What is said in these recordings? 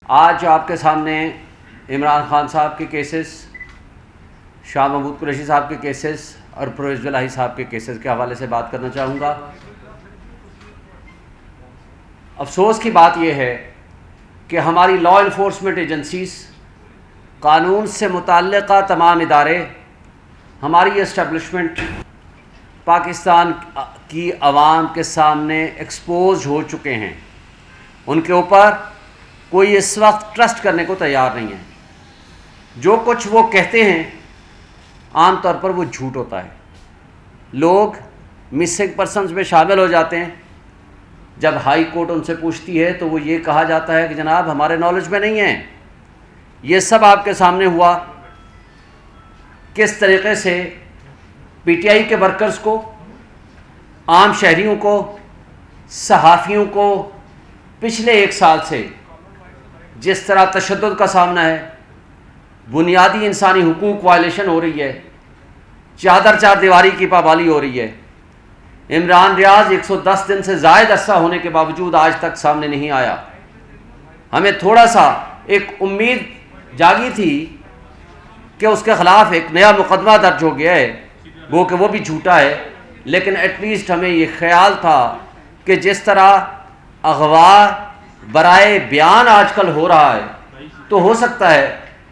آج آپ کے سامنے عمران خان صاحب کے کیسز، شاہ محمود قریشی صاحب کے کیسز اور پرویز الہی صاحب کے کیسز کے حوالے سے بات کرنا چاہوں گا۔ افسوس کی بات یہ ہے کہ ہماری لا انفورسمنٹ ایجنسیز، قانون سے متعلقہ تمام ادارے، ہماری اسٹیبلشمنٹ پاکستان کی عوام کے سامنے ایکسپوز ہو چکے ہیں۔ ان کے اوپر کوئی اس وقت ٹرسٹ کرنے کو تیار نہیں ہے۔ جو کچھ وہ کہتے ہیں عام طور پر وہ جھوٹ ہوتا ہے۔ لوگ مسنگ پرسنز میں شامل ہو جاتے ہیں، جب ہائی کورٹ ان سے پوچھتی ہے تو وہ یہ کہا جاتا ہے کہ جناب ہمارے نالج میں نہیں ہے۔ یہ سب آپ کے سامنے ہوا، کس طریقے سے پی ٹی آئی کے ورکرز کو، عام شہریوں کو، صحافیوں کو پچھلے ایک سال سے جس طرح تشدد کا سامنا ہے، بنیادی انسانی حقوق وائلیشن ہو رہی ہے، چادر چار دیواری کی پابندی ہو رہی ہے۔ عمران ریاض 110 دن سے زائد عرصہ ہونے کے باوجود آج تک سامنے نہیں آیا۔ ہمیں تھوڑا سا ایک امید جاگی تھی کہ اس کے خلاف ایک نیا مقدمہ درج ہو گیا ہے، وہ کہ وہ بھی جھوٹا ہے، لیکن ایٹ لیسٹ ہمیں یہ خیال تھا کہ جس طرح اغوا برائے بیان آج کل ہو رہا ہے تو ہو سکتا ہے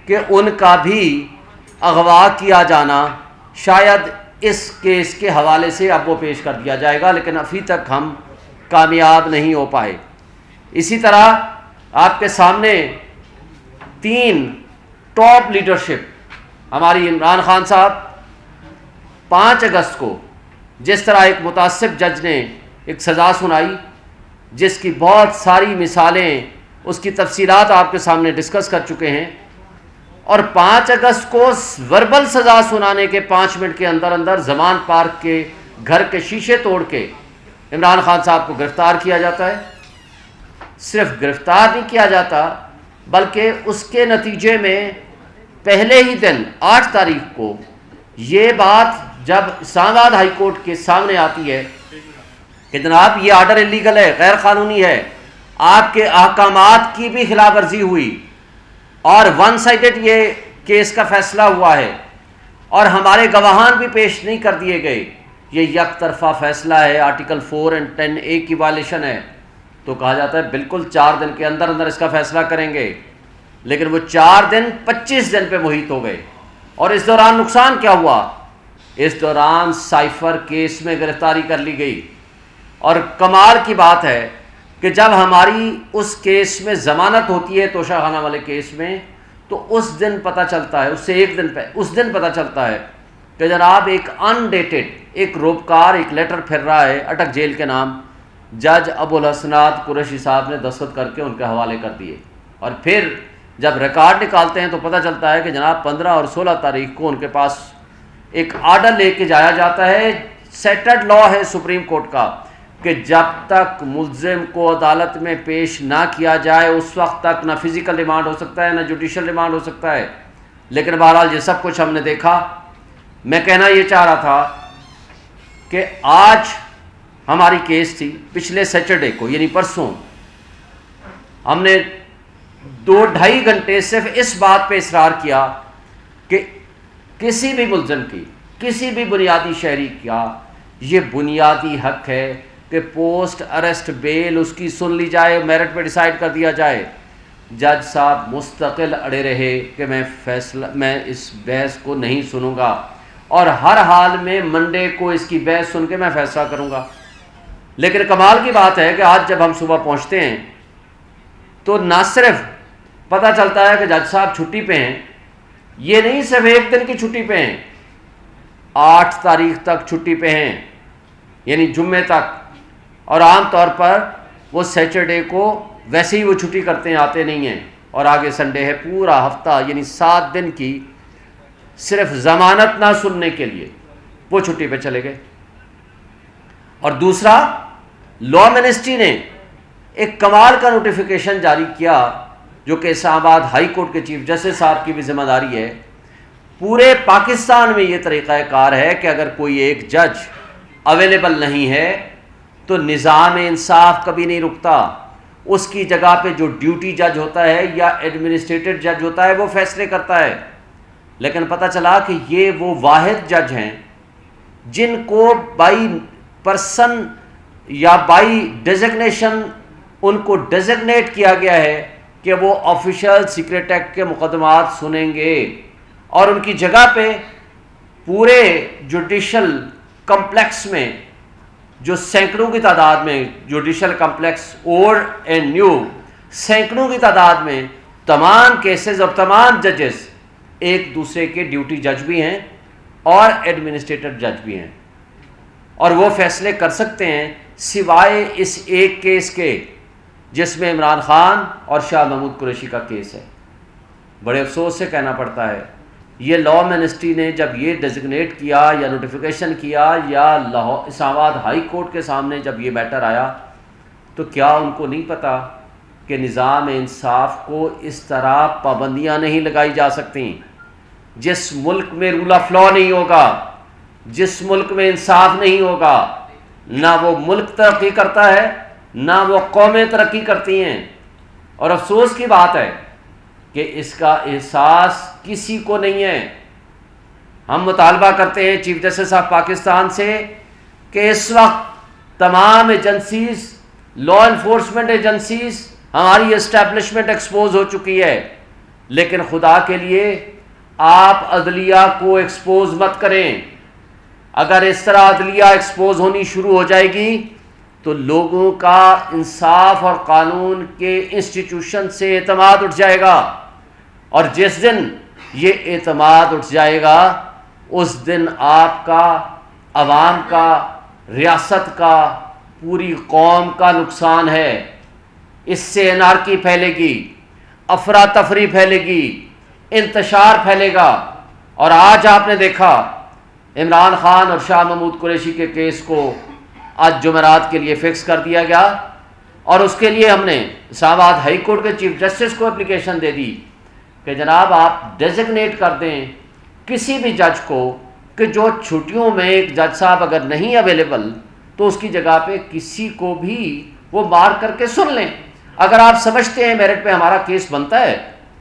کہ ان کا بھی اغوا کیا جانا شاید اس کیس کے حوالے سے اب وہ پیش کر دیا جائے گا، لیکن ابھی تک ہم کامیاب نہیں ہو پائے۔ اسی طرح آپ کے سامنے 3 ٹاپ لیڈرشپ ہماری عمران خان صاحب 5 اگست کو جس طرح ایک متعصب جج نے ایک سزا سنائی، جس کی بہت ساری مثالیں، اس کی تفصیلات آپ کے سامنے ڈسکس کر چکے ہیں، اور 5 اگست کو وربل سزا سنانے کے 5 منٹ کے اندر اندر زمان پارک کے گھر کے شیشے توڑ کے عمران خان صاحب کو گرفتار کیا جاتا ہے۔ صرف گرفتار نہیں کیا جاتا بلکہ اس کے نتیجے میں پہلے ہی دن 8 تاریخ کو یہ بات جب اسلام آباد ہائی کورٹ کے سامنے آتی ہے کہ جناب یہ آرڈر انلیگل ہے، غیر قانونی ہے، آپ کے احکامات کی بھی خلاف ورزی ہوئی اور ون سائیڈڈ یہ کیس کا فیصلہ ہوا ہے اور ہمارے گواہان بھی پیش نہیں کر دیے گئے، یہ یک طرفہ فیصلہ ہے، آرٹیکل 4 اور 10A کی وائلیشن ہے، تو کہا جاتا ہے بالکل 4 دن کے اندر اندر اس کا فیصلہ کریں گے، لیکن وہ 4 دن 25 دن پہ محیط ہو گئے۔ اور اس دوران نقصان کیا ہوا؟ اس دوران سائفر کیس میں گرفتاری کر لی گئی، اور کمال کی بات ہے کہ جب ہماری اس کیس میں ضمانت ہوتی ہے توشہ خانہ والے کیس میں، تو اس دن پتہ چلتا ہے، اس سے ایک دن پہ اس دن پتہ چلتا ہے کہ جناب ایک انڈیٹڈ ایک روپکار ایک لیٹر پھر رہا ہے اٹک جیل کے نام، جج ابو الحسنات قریشی صاحب نے دستخط کر کے ان کے حوالے کر دیے، اور پھر جب ریکارڈ نکالتے ہیں تو پتہ چلتا ہے کہ جناب 15 اور 16 تاریخ کو ان کے پاس ایک آرڈر لے کے جایا جاتا ہے، سیٹڈ لا ہے سپریم کورٹ کا کہ جب تک ملزم کو عدالت میں پیش نہ کیا جائے اس وقت تک نہ فزیکل ریمانڈ ہو سکتا ہے نہ جوڈیشل ریمانڈ ہو سکتا ہے۔ لیکن بہرحال یہ سب کچھ ہم نے دیکھا۔ میں کہنا یہ چاہ رہا تھا کہ آج ہماری کیس تھی، پچھلے سیٹرڈے کو یعنی پرسوں ہم نے 2-2.5 گھنٹے صرف اس بات پہ اصرار کیا کہ کسی بھی ملزم کی، کسی بھی بنیادی شہری کا یہ بنیادی حق ہے کہ پوسٹ اریسٹ بیل اس کی سن لی جائے، میرٹ پہ ڈیسائیڈ کر دیا جائے۔ جج صاحب مستقل اڑے رہے کہ میں اس بحث کو نہیں سنوں گا اور ہر حال میں منڈے کو اس کی بحث سن کے میں فیصلہ کروں گا۔ لیکن کمال کی بات ہے کہ آج جب ہم صبح پہنچتے ہیں تو نہ صرف پتہ چلتا ہے کہ جج صاحب چھٹی پہ ہیں، یہ نہیں صرف ایک دن کی چھٹی پہ ہیں، 8 تاریخ تک چھٹی پہ ہیں، یعنی جمعے تک، اور عام طور پر وہ سیٹرڈے کو ویسے ہی وہ چھٹی کرتے ہیں، آتے نہیں ہیں، اور آگے سنڈے ہے، پورا ہفتہ یعنی 7 دن کی صرف ضمانت نہ سننے کے لیے وہ چھٹی پہ چلے گئے۔ اور دوسرا، لا منسٹری نے ایک کمال کا نوٹیفیکیشن جاری کیا جو کہ اسلام آباد ہائی کورٹ کے چیف جسٹس صاحب کی بھی ذمہ داری ہے۔ پورے پاکستان میں یہ طریقہ کار ہے کہ اگر کوئی ایک جج اویلیبل نہیں ہے تو نظام انصاف کبھی نہیں رکتا، اس کی جگہ پہ جو ڈیوٹی جج ہوتا ہے یا ایڈمنسٹریٹر جج ہوتا ہے وہ فیصلے کرتا ہے. لیکن پتہ چلا کہ یہ وہ واحد جج ہیں جن کو بائی پرسن یا بائی ڈیزگنیشن ان کو ڈیزگنیٹ کیا گیا ہے کہ وہ آفیشل سیکرٹ ایکٹ کے مقدمات سنیں گے، اور ان کی جگہ پہ پورے جوڈیشل کمپلیکس میں جو سینکڑوں کی تعداد میں judicial complex old and new سینکڑوں کی تعداد میں تمام کیسز اور تمام ججز ایک دوسرے کے ڈیوٹی جج بھی ہیں اور ایڈمنسٹریٹر جج بھی ہیں، اور وہ فیصلے کر سکتے ہیں سوائے اس ایک کیس کے جس میں عمران خان اور شاہ محمود قریشی کا کیس ہے. بڑے افسوس سے کہنا پڑتا ہے یہ لا منسٹری نے جب یہ ڈیزگنیٹ کیا یا نوٹیفیکیشن کیا یا اسلام آباد ہائی کورٹ کے سامنے جب یہ میٹر آیا تو کیا ان کو نہیں پتا کہ نظام انصاف کو اس طرح پابندیاں نہیں لگائی جا سکتیں؟ جس ملک میں رول آف لا نہیں ہوگا، جس ملک میں انصاف نہیں ہوگا، نہ وہ ملک ترقی کرتا ہے نہ وہ قومیں ترقی کرتی ہیں. اور افسوس کی بات ہے کہ اس کا احساس کسی کو نہیں ہے. ہم مطالبہ کرتے ہیں چیف جسٹس آف پاکستان سے کہ اس وقت تمام ایجنسیز، لا انفورسمنٹ ایجنسیز، ہماری اسٹیبلشمنٹ ایکسپوز ہو چکی ہے، لیکن خدا کے لیے آپ عدلیہ کو ایکسپوز مت کریں. اگر اس طرح عدلیہ ایکسپوز ہونی شروع ہو جائے گی تو لوگوں کا انصاف اور قانون کے انسٹیٹیوشن سے اعتماد اٹھ جائے گا، اور جس دن یہ اعتماد اٹھ جائے گا اس دن آپ کا، عوام کا، ریاست کا، پوری قوم کا نقصان ہے. اس سے انارکی پھیلے گی، افراتفری پھیلے گی، انتشار پھیلے گا. اور آج آپ نے دیکھا عمران خان اور شاہ محمود قریشی کے کیس کو آج جمعرات کے لیے فکس کر دیا گیا، اور اس کے لیے ہم نے اسلام آباد ہائی کورٹ کے چیف جسٹس کو اپلیکیشن دے دی کہ جناب آپ ڈیزگنیٹ کر دیں کسی بھی جج کو کہ جو چھٹیوں میں ایک جج صاحب اگر نہیں اویلیبل تو اس کی جگہ پہ کسی کو بھی وہ مار کر کے سن لیں. اگر آپ سمجھتے ہیں میرٹ پہ ہمارا کیس بنتا ہے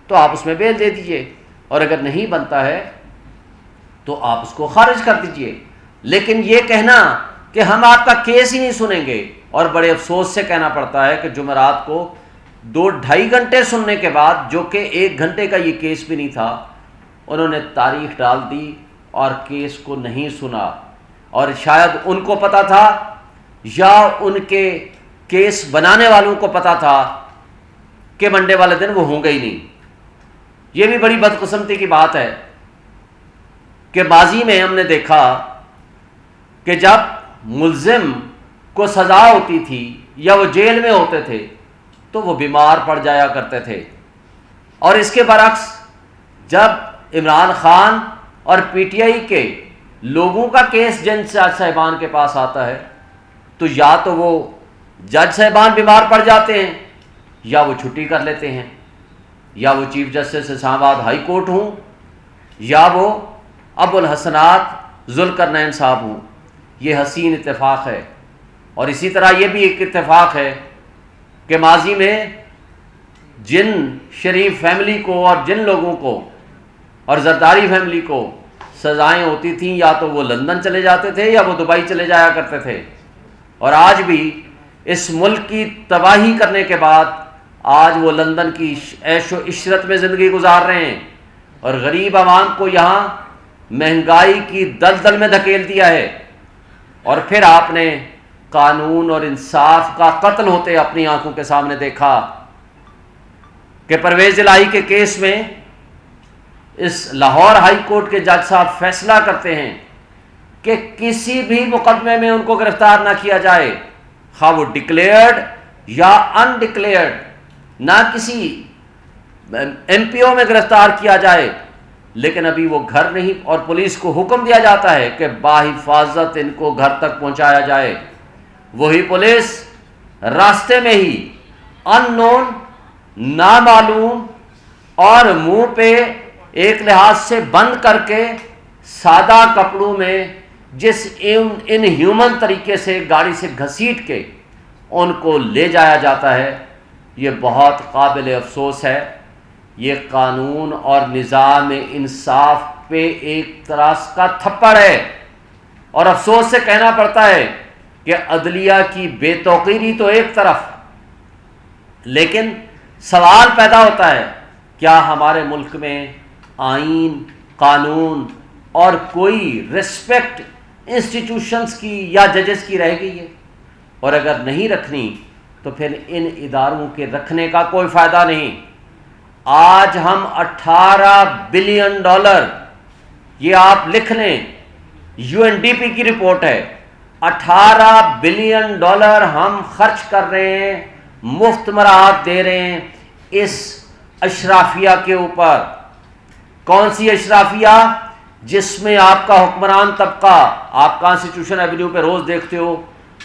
تو آپ اس میں بیل دے دیجئے، اور اگر نہیں بنتا ہے تو آپ اس کو خارج کر دیجئے. لیکن یہ کہنا کہ ہم آپ کا کیس ہی نہیں سنیں گے، اور بڑے افسوس سے کہنا پڑتا ہے کہ جمعرات کو 2-2.5 گھنٹے سننے کے بعد، جو کہ 1 گھنٹے کا یہ کیس بھی نہیں تھا، انہوں نے تاریخ ڈال دی اور کیس کو نہیں سنا. اور شاید ان کو پتا تھا یا ان کے کیس بنانے والوں کو پتا تھا کہ منڈے والے دن وہ ہوں گے ہی نہیں. یہ بھی بڑی بدقسمتی کی بات ہے کہ ماضی میں ہم نے دیکھا کہ جب ملزم کو سزا ہوتی تھی یا وہ جیل میں ہوتے تھے تو وہ بیمار پڑ جایا کرتے تھے، اور اس کے برعکس جب عمران خان اور پی ٹی آئی کے لوگوں کا کیس جج صاحبان کے پاس آتا ہے تو یا تو وہ جج صاحبان بیمار پڑ جاتے ہیں یا وہ چھٹی کر لیتے ہیں، یا وہ چیف جسٹس اسلام آباد ہائی کورٹ ہوں یا وہ ابو الحسنات ذوالقرنین صاحب ہوں. یہ حسین اتفاق ہے. اور اسی طرح یہ بھی ایک اتفاق ہے کہ ماضی میں جن شریف فیملی کو اور جن لوگوں کو اور زرداری فیملی کو سزائیں ہوتی تھیں یا تو وہ لندن چلے جاتے تھے یا وہ دبئی چلے جایا کرتے تھے، اور آج بھی اس ملک کی تباہی کرنے کے بعد آج وہ لندن کی عیش و عشرت میں زندگی گزار رہے ہیں، اور غریب عوام کو یہاں مہنگائی کی دلدل میں دھکیل دیا ہے. اور پھر آپ نے قانون اور انصاف کا قتل ہوتے اپنی آنکھوں کے سامنے دیکھا کہ پرویز الہی کے کیس میں اس لاہور ہائی کورٹ کے جج صاحب فیصلہ کرتے ہیں کہ کسی بھی مقدمے میں ان کو گرفتار نہ کیا جائے، خواہ وہ ڈکلیئرڈ یا ان ڈکلیئرڈ، نہ کسی ایم پی او میں گرفتار کیا جائے، لیکن ابھی وہ گھر نہیں، اور پولیس کو حکم دیا جاتا ہے کہ باحفاظت ان کو گھر تک پہنچایا جائے. وہی پولیس راستے میں ہی ان نون، نامعلوم اور منہ پہ ایک لحاظ سے بند کر کے سادہ کپڑوں میں جس ان ہیومن طریقے سے گاڑی سے گھسیٹ کے ان کو لے جایا جاتا ہے یہ بہت قابل افسوس ہے. یہ قانون اور نظام انصاف پہ ایک طرح کا تھپڑ ہے، اور افسوس سے کہنا پڑتا ہے کہ عدلیہ کی بے توقیری تو ایک طرف، لیکن سوال پیدا ہوتا ہے کیا ہمارے ملک میں آئین، قانون اور کوئی رسپیکٹ انسٹیٹیوشنز کی یا ججز کی رہ گئی ہے؟ اور اگر نہیں رکھنی تو پھر ان اداروں کے رکھنے کا کوئی فائدہ نہیں. آج ہم $18 بلین، یہ آپ لکھ لیں، UNDP کی رپورٹ ہے، $18 بلین ہم خرچ کر رہے ہیں، مفت مراحت دے رہے ہیں اس اشرافیہ کے اوپر. کون سی اشرافیہ؟ جس میں آپ کا حکمران طبقہ، آپ کانسٹیٹیوشن ایونیو پہ روز دیکھتے ہو،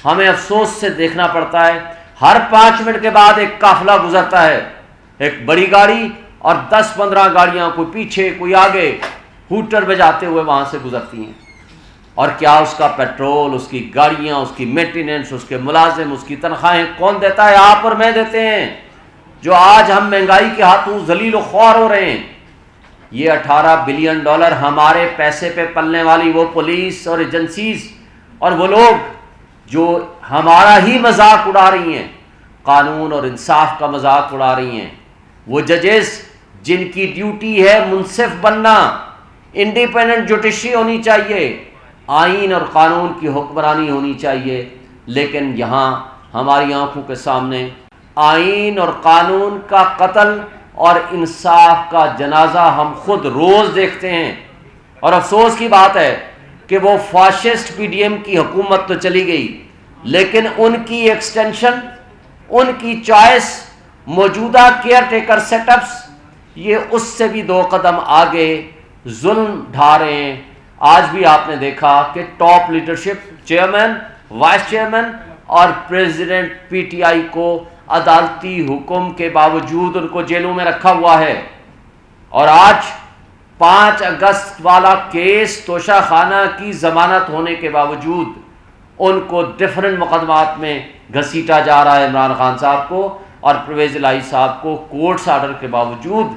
ہمیں افسوس سے دیکھنا پڑتا ہے، ہر 5 منٹ کے بعد ایک قافلہ گزرتا ہے، ایک بڑی گاڑی اور 10-15 گاڑیاں، کوئی پیچھے کوئی آگے، ہوٹر بجاتے ہوئے وہاں سے گزرتی ہیں. اور کیا اس کا پیٹرول، اس کی گاڑیاں، اس کی مینٹیننس، اس کے ملازم، اس کی تنخواہیں کون دیتا ہے؟ آپ اور میں دیتے ہیں، جو آج ہم مہنگائی کے ہاتھوں ذلیل و خوار ہو رہے ہیں. یہ $18 بلین ہمارے پیسے پہ پلنے والی وہ پولیس اور ایجنسیز اور وہ لوگ جو ہمارا ہی مذاق اڑا رہی ہیں، قانون اور انصاف کا مذاق اڑا رہی ہیں. وہ ججز جن کی ڈیوٹی ہے منصف بننا، انڈیپینڈنٹ جوڈیشری ہونی چاہیے، آئین اور قانون کی حکمرانی ہونی چاہیے، لیکن یہاں ہماری آنکھوں کے سامنے آئین اور قانون کا قتل اور انصاف کا جنازہ ہم خود روز دیکھتے ہیں. اور افسوس کی بات ہے کہ وہ فاشسٹ PDM کی حکومت تو چلی گئی، لیکن ان کی ایکسٹینشن، ان کی چوائس، موجودہ کیئر ٹیکر سیٹ اپس، یہ اس سے بھی 2 قدم آگے ظلم ڈھا رہے ہیں. آج بھی آپ نے دیکھا کہ top leadership, chairman, vice chairman اور پریزیڈنٹ PTI کو عدالتی حکم کے باوجود ان کو جیلوں میں رکھا ہوا ہے. اور آج 5 اگست والا کیس توشہ خانہ کی ضمانت ہونے کے باوجود ان کو ڈفرنٹ مقدمات میں گھسیٹا جا رہا ہے. عمران خان صاحب کو اور پرویز الہی صاحب کو کورٹس آرڈر کے باوجود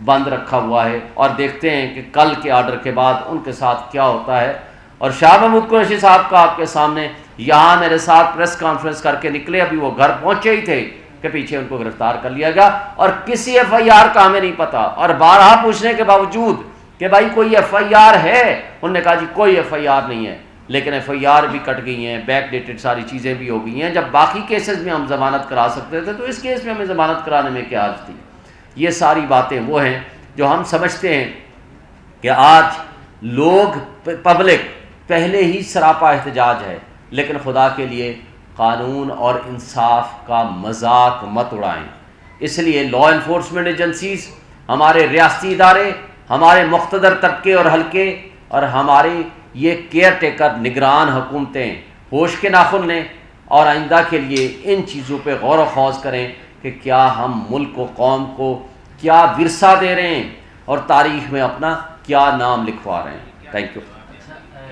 بند رکھا ہوا ہے، اور دیکھتے ہیں کہ کل کے آرڈر کے بعد ان کے ساتھ کیا ہوتا ہے. اور شاہ محمود قریشی صاحب کا آپ کے سامنے یہاں میرے ساتھ پریس کانفرنس کر کے نکلے، ابھی وہ گھر پہنچے ہی تھے کہ پیچھے ان کو گرفتار کر لیا گیا، اور کسی FIR کا ہمیں نہیں پتا. اور بارہا پوچھنے کے باوجود کہ بھائی کوئی FIR ہے، انہوں نے کہا جی کوئی FIR نہیں ہے. لیکن FIR بھی کٹ گئی ہیں، بیک ڈیٹڈ ساری چیزیں بھی ہو گئی ہیں. جب باقی کیسز میں ہم ضمانت کرا سکتے تھے تو اس کیس میں ہمیں ضمانت کرانے میں کیا حرج تھی؟ یہ ساری باتیں وہ ہیں جو ہم سمجھتے ہیں کہ آج لوگ، پبلک پہلے ہی سراپا احتجاج ہے، لیکن خدا کے لیے قانون اور انصاف کا مذاق مت اڑائیں. اس لیے لا انفورسمنٹ ایجنسیز، ہمارے ریاستی ادارے، ہمارے مقتدر طبقے اور حلقے، اور ہمارے یہ کیئر ٹیکر نگران حکومتیں ہوش کے ناخن لیں اور آئندہ کے لیے ان چیزوں پہ غور و خوض کریں کہ کیا ہم ملک و قوم کو کیا ورثہ دے رہے ہیں اور تاریخ میں اپنا کیا نام لکھوا رہے ہیں. Thank you.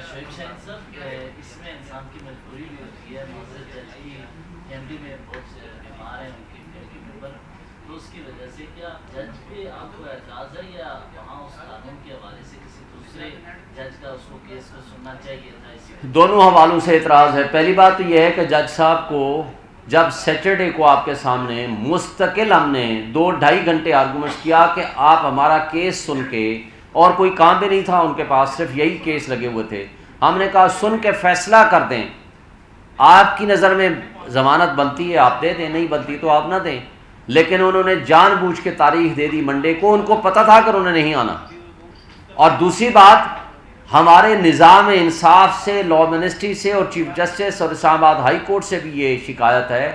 شعیب شاہین صاحب، اس میں انسان کی مجبوری بھی ہوتی ہے. معزز جج کی MD میں بہت سے بیمار ہیں، ان کے فیملی ممبر، تو اس کی وجہ سے کیا جج پہ آپ کو اعتراض ہے، یا وہاں اس قانون کے حوالے سے کسی دوسرے جج کا اس کو کیس کو سننا چاہیے تھا؟ دونوں حوالوں سے اعتراض ہے. پہلی بات تو یہ ہے کہ جج صاحب کو جب سیٹرڈے کو آپ کے سامنے مستقل ہم نے 2-2.5 گھنٹے آرگومنٹس کیا کہ آپ ہمارا کیس سن کے، اور کوئی کام بھی نہیں تھا ان کے پاس، صرف یہی کیس لگے ہوئے تھے، ہم نے کہا سن کے فیصلہ کر دیں. آپ کی نظر میں ضمانت بنتی ہے آپ دے دیں، نہیں بنتی تو آپ نہ دیں. لیکن انہوں نے جان بوجھ کے تاریخ دے دی منڈے کو، ان کو پتہ تھا کہ انہوں نے نہیں آنا. اور دوسری بات، ہمارے نظام انصاف سے، لا منسٹری سے اور چیف جسٹس اور اسلام آباد ہائی کورٹ سے بھی یہ شکایت ہے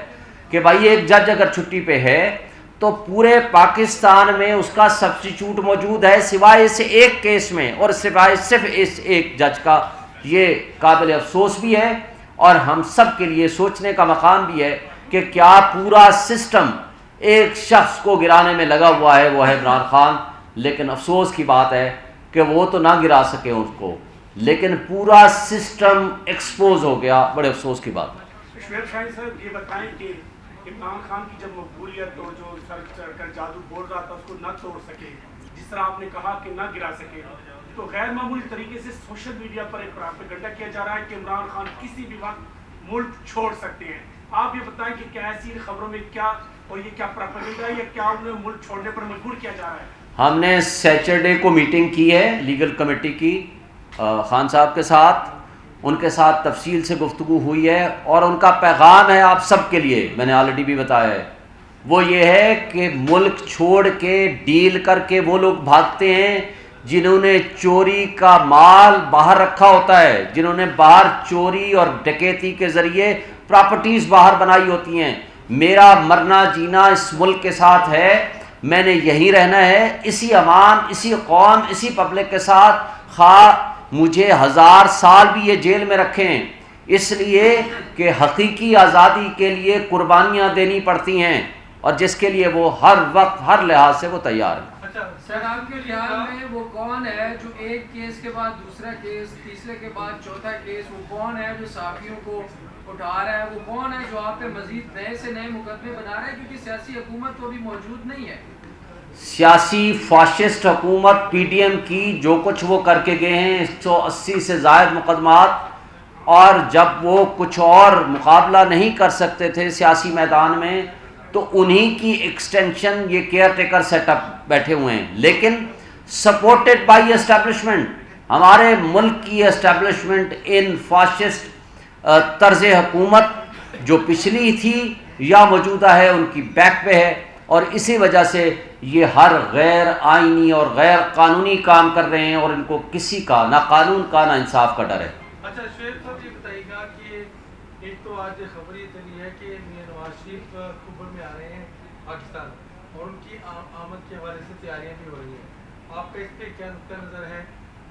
کہ بھائی ایک جج اگر چھٹی پہ ہے تو پورے پاکستان میں اس کا سبسٹیچیوٹ موجود ہے سوائے اس ایک کیس میں، اور سوائے صرف اس ایک جج کا. یہ قابل افسوس بھی ہے اور ہم سب کے لیے سوچنے کا مقام بھی ہے کہ کیا پورا سسٹم ایک شخص کو گرانے میں لگا ہوا ہے، وہ ہے عمران خان. لیکن افسوس کی بات ہے کہ وہ تو نہ گرا سکے اس کو، لیکن پورا سسٹم ایکسپوز ہو گیا. بڑے افسوس کی بات ہے. شعیب شاہین صاحب یہ بتائیں کہ عمران خان کی جب مقبولیت تو جو سر چڑھ کر جادو بول رہا تھا اس کو نہ توڑ سکے، جس طرح آپ نے کہا کہ نہ گرا سکے، تو غیر معمولی طریقے سے سوشل میڈیا پر ایک پروپیگنڈا کیا جا رہا ہے کہ عمران خان کسی بھی وقت ملک چھوڑ سکتے ہیں. آپ یہ بتائیں کہ کیا ایسی خبروں میں کیا، اور یہ کیا پروپیگنڈا ہے یا کیا انہیں ملک چھوڑنے پر مجبور کیا جا رہا ہے؟ ہم نے سیچرڈے کو میٹنگ کی ہے لیگل کمیٹی کی خان صاحب کے ساتھ، ان کے ساتھ تفصیل سے گفتگو ہوئی ہے، اور ان کا پیغام ہے آپ سب کے لیے، میں نے آلریڈی بھی بتایا ہے، وہ یہ ہے کہ ملک چھوڑ کے ڈیل کر کے وہ لوگ بھاگتے ہیں جنہوں نے چوری کا مال باہر رکھا ہوتا ہے، جنہوں نے باہر چوری اور ڈکیتی کے ذریعے پراپرٹیز باہر بنائی ہوتی ہیں. میرا مرنا جینا اس ملک کے ساتھ ہے، میں نے یہی رہنا ہے، اسی عوام، اسی قوم، اسی پبلک کے ساتھ، خواہ مجھے 1000 سال بھی یہ جیل میں رکھیں، اس لیے کہ حقیقی آزادی کے لیے قربانیاں دینی پڑتی ہیں، اور جس کے لیے وہ ہر وقت ہر لحاظ سے وہ تیار ہیں. سر آپ کے خیال میں وہ کون ہے جو ایک کیس کے بعد دوسرا کیس، تیسرے کے بعد چوتھا کیس، وہ کون ہے جو صحافیوں کو اٹھا رہا ہے، وہ کون ہے جو آپ پہ مزید نئے سے نئے مقدمے بنا رہا ہے، کیونکہ سیاسی حکومت تو ابھی موجود نہیں ہے؟ سیاسی فاشسٹ حکومت پی ڈی ایم کی جو کچھ وہ کر کے گئے ہیں، 180 سے زائد مقدمات، اور جب وہ کچھ اور مقابلہ نہیں کر سکتے تھے سیاسی میدان میں تو انہی کی ایکسٹینشن یہ کیئر ٹیکر سیٹ اپ بیٹھے ہوئے ہیں، لیکن سپورٹڈ بائی اسٹیبلشمنٹ. ہمارے ملک کی اسٹیبلشمنٹ ان فاشسٹ طرز حکومت جو پچھلی تھی یا موجودہ ہے ان کی بیک پہ ہے، اور اسی وجہ سے یہ ہر غیر آئینی اور غیر قانونی کام کر رہے ہیں، اور ان کو کسی کا نہ قانون کا نہ انصاف کا ڈر ہے. اچھا شعیب صاحب یہ بتائیے گا کہ ایک تو آج خبر یہ چلی ہے کہ میاں نواز شریف اکتوبر میں آ رہے ہیں پاکستان، اور ان کی آمد کے حوالے سے تیاریاں بھی ہو رہی ہیں، آپ کا اس پہ کیا نقطہ نظر ہے؟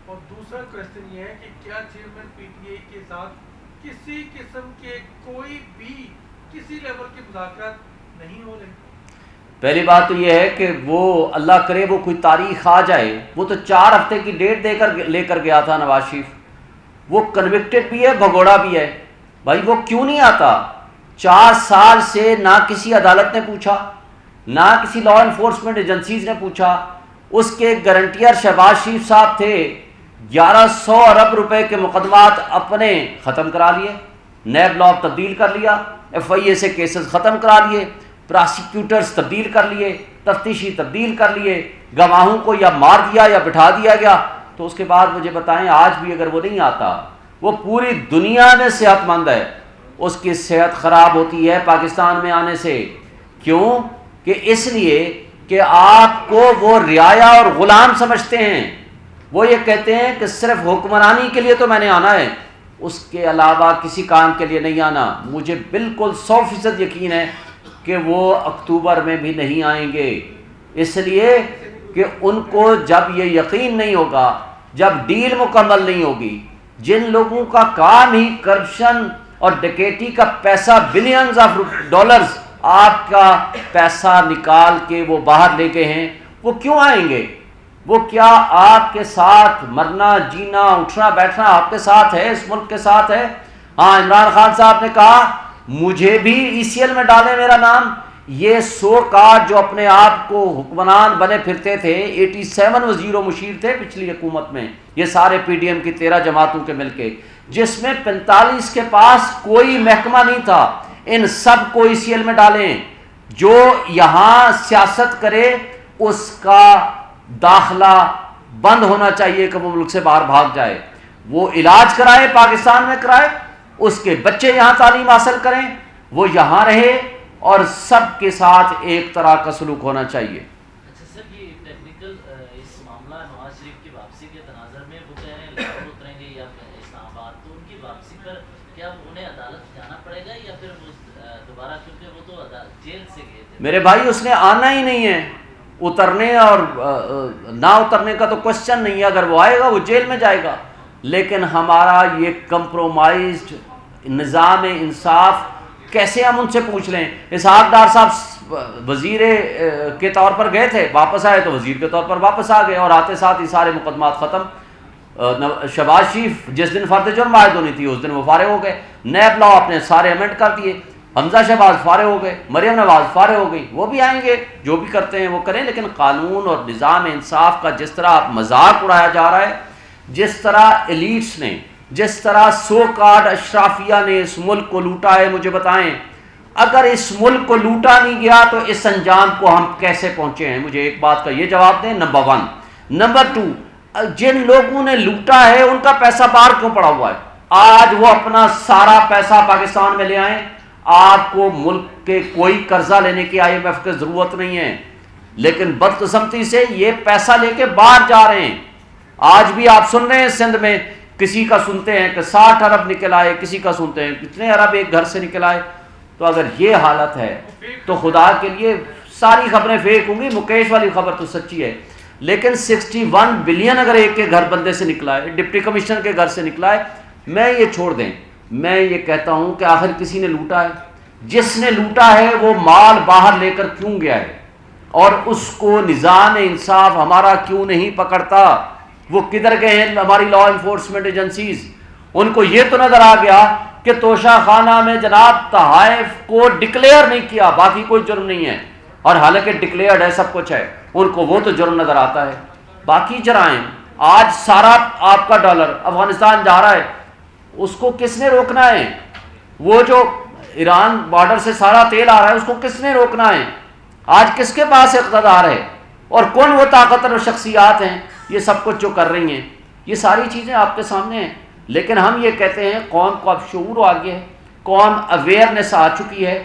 اور دوسرا کویشچن یہ ہے کہ کیا چیئرمین پی ٹی آئی کے ساتھ کسی قسم کے کوئی بھی کسی لیول کے مذاکرات نہیں ہو رہے؟ پہلی بات تو یہ ہے کہ وہ اللہ کرے وہ کوئی تاریخ آ جائے، وہ تو 4 ہفتے کی ڈیٹ لے کر گیا تھا نواز شریف، وہ کنوکٹڈ بھی ہے، بھگوڑا بھی ہے. بھائی وہ کیوں نہیں آتا؟ 4 سال سے نہ کسی عدالت نے پوچھا، نہ کسی لا انفورسمنٹ ایجنسیز نے پوچھا. اس کے گارنٹیئر شہباز شریف صاحب تھے، 1100 ارب روپے کے مقدمات اپنے ختم کرا لیے، نیب لا تبدیل کر لیا، ایف آئی اے سے کیسز ختم کرا لیے، پراسیکیوٹرز تبدیل کر لیے، تفتیشی تبدیل کر لیے، گواہوں کو یا مار دیا یا بٹھا دیا گیا. تو اس کے بعد مجھے بتائیں آج بھی اگر وہ نہیں آتا، وہ پوری دنیا میں صحت مند ہے، اس کی صحت خراب ہوتی ہے پاکستان میں آنے سے. کیوں؟ کہ اس لیے کہ آپ کو وہ رعایا اور غلام سمجھتے ہیں. وہ یہ کہتے ہیں کہ صرف حکمرانی کے لیے تو میں نے آنا ہے، اس کے علاوہ کسی کام کے لیے نہیں آنا. مجھے بالکل 100% یقین ہے کہ وہ اکتوبر میں بھی نہیں آئیں گے، اس لیے کہ ان کو جب یہ یقین نہیں ہوگا، جب ڈیل مکمل نہیں ہوگی، جن لوگوں کا کام ہی کرپشن اور ڈکیٹی کا پیسہ بلینز آف ڈالرز آپ کا پیسہ نکال کے وہ باہر لے گئے ہیں، وہ کیوں آئیں گے؟ وہ کیا آپ کے ساتھ مرنا جینا اٹھنا بیٹھنا آپ کے ساتھ ہے، اس ملک کے ساتھ ہے؟ ہاں عمران خان صاحب نے کہا مجھے بھی ای سی ایل میں ڈالیں میرا نام. یہ 100 کارڈ جو اپنے آپ کو حکمران بنے پھرتے تھے، 87 وزیر و مشیر تھے پچھلی حکومت میں، یہ سارے پی ڈی ایم کی 13 جماعتوں کے مل کے، جس میں 45 کے پاس کوئی محکمہ نہیں تھا. ان سب کو ای سی ایل میں ڈالیں. جو یہاں سیاست کرے اس کا داخلہ بند ہونا چاہیے کہ وہ ملک سے باہر بھاگ جائے. وہ علاج کرائے پاکستان میں کرائے، اس کے بچے یہاں تعلیم حاصل کریں، وہ یہاں رہے، اور سب کے ساتھ ایک طرح کا سلوک ہونا چاہیے. اچھا سر یہ ٹیکنیکل اس معاملہ نواز شریف کی واپسی کے تناظر میں وہ کہہ رہے ہیں لاہور اتریں گے یا اسلام آباد، تو ان کی واپسی پر کیا انہیں عدالت جانا پڑے گا یا پھر وہ دوبارہ، کیونکہ وہ تو جیل سے گئے تھے؟ میرے بھائی اس نے آنا ہی نہیں ہے، اترنے اور نہ اترنے کا تو کوشچن نہیں ہے. اگر وہ آئے گا وہ جیل میں جائے گا. لیکن ہمارا یہ کمپرومائزڈ نظام انصاف کیسے ہم ان سے پوچھ لیں؟ اسحاق ڈار صاحب وزیر کے طور پر گئے تھے، واپس آئے تو وزیر کے طور پر واپس آ گئے، اور آتے ساتھ ہی سارے مقدمات ختم. شہباز شریف جس دن فرد جرم عائد ہونی تھی اس دن وہ فارغ ہو گئے. نیب لا اپنے سارے امینڈ کر دیے. حمزہ شہباز فارغ ہو گئے، مریم نواز فارغ ہو گئی، وہ بھی آئیں گے، جو بھی کرتے ہیں وہ کریں، لیکن قانون اور نظام انصاف کا جس طرح آپ مذاق اڑایا جا رہا ہے، جس طرح ایلیٹس نے، جس طرح سو کارڈ اشرافیہ نے اس ملک کو لوٹا ہے، مجھے بتائیں اگر اس ملک کو لوٹا نہیں گیا تو اس انجام کو ہم کیسے پہنچے ہیں؟ مجھے ایک بات کا یہ جواب دیں، نمبر 1۔ نمبر 2، جن لوگوں نے لوٹا ہے ان کا پیسہ باہر کیوں پڑا ہوا ہے؟ آج وہ اپنا سارا پیسہ پاکستان میں لے آئیں، آپ کو ملک کے کوئی قرضہ لینے کی IMF کی ضرورت نہیں ہے، لیکن بدقسمتی سے یہ پیسہ لے کے باہر جا رہے ہیں۔ آج بھی آپ سن رہے ہیں سندھ میں کسی کا سنتے ہیں کہ 60 ارب نکل آئے، کسی کا سنتے ہیں کتنے ارب ایک گھر سے نکل آئے۔ تو اگر یہ حالت ہے تو خدا کے لیے ساری خبریں فیک ہوں گی، مکیش والی خبر تو سچی ہے، لیکن 61 بلین اگر ایک کے گھر بندے سے نکلا ہے، ڈپٹی کمشنر کے گھر سے نکلا ہے، میں یہ چھوڑ دیں، میں یہ کہتا ہوں کہ آخر کسی نے لوٹا ہے، جس نے لوٹا ہے وہ مال باہر لے کر کیوں گیا ہے، اور اس کو نظام انصاف ہمارا کیوں نہیں پکڑتا؟ وہ کدھر گئے ہیں ہماری لا انفورسمنٹ ایجنسیز؟ ان کو یہ تو نظر آ گیا کہ توشہ خانہ میں جناب تحائف کو ڈکلیئر نہیں کیا، باقی کوئی جرم نہیں ہے، اور حالانکہ ڈکلیئرڈ ہے، سب کچھ ہے، ان کو وہ تو جرم نظر آتا ہے۔ باقی جرائم، آج سارا آپ کا ڈالر افغانستان جا رہا ہے، اس کو کس نے روکنا ہے؟ وہ جو ایران بارڈر سے سارا تیل آ رہا ہے، اس کو کس نے روکنا ہے؟ آج کس کے پاس اقتدار ہے، اور کون وہ طاقتور شخصیات ہیں یہ سب کچھ جو کر رہی ہیں؟ یہ ساری چیزیں آپ کے سامنے ہیں، لیکن ہم یہ کہتے ہیں قوم کو اب شعور آ گیا ہے، قوم اویئرنیس آ چکی ہے،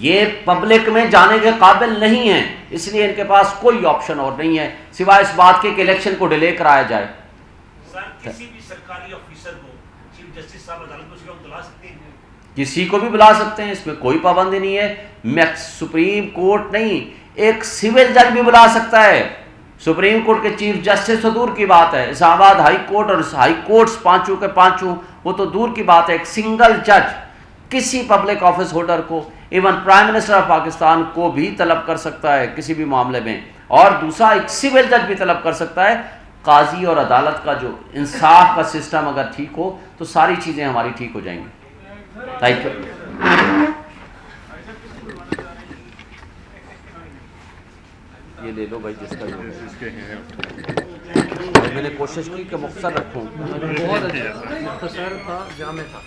یہ پبلک میں جانے کے قابل نہیں ہیں، اس لیے ان کے پاس کوئی آپشن اور نہیں ہے سوائے اس بات کے کہ الیکشن کو ڈیلے کرایا جائے۔ سر کسی بھی سرکاری آفیسر کو چیف جسٹس صاحب عدالت کو بلا سکتے ہیں؟ کسی کو بھی بلا سکتے ہیں، اس میں کوئی پابندی نہیں ہے، سپریم کورٹ نہیں، ایک سول جج بھی بلا سکتا ہے، سپریم کورٹ کے چیف جسٹس تو دور کی بات ہے، اسلام آباد ہائی کورٹ اور ہائی کورٹس پانچوں کے پانچوں وہ تو دور کی بات ہے، ایک سنگل جج کسی پبلک آفس ہولڈر کو، even prime minister of Pakistan کو بھی طلب کر سکتا ہے کسی بھی معاملے میں، اور دوسرا ایک سول جج بھی طلب کر سکتا ہے۔ قاضی اور عدالت کا جو انصاف کا سسٹم اگر ٹھیک ہو تو ساری چیزیں ہماری ٹھیک ہو جائیں گی۔ Thank you. یہ لے لو بھائی جس کا میں نے کوشش کی کہ مختصر رکھوں، بہت اچھا، مختصر تھا، جامع تھا۔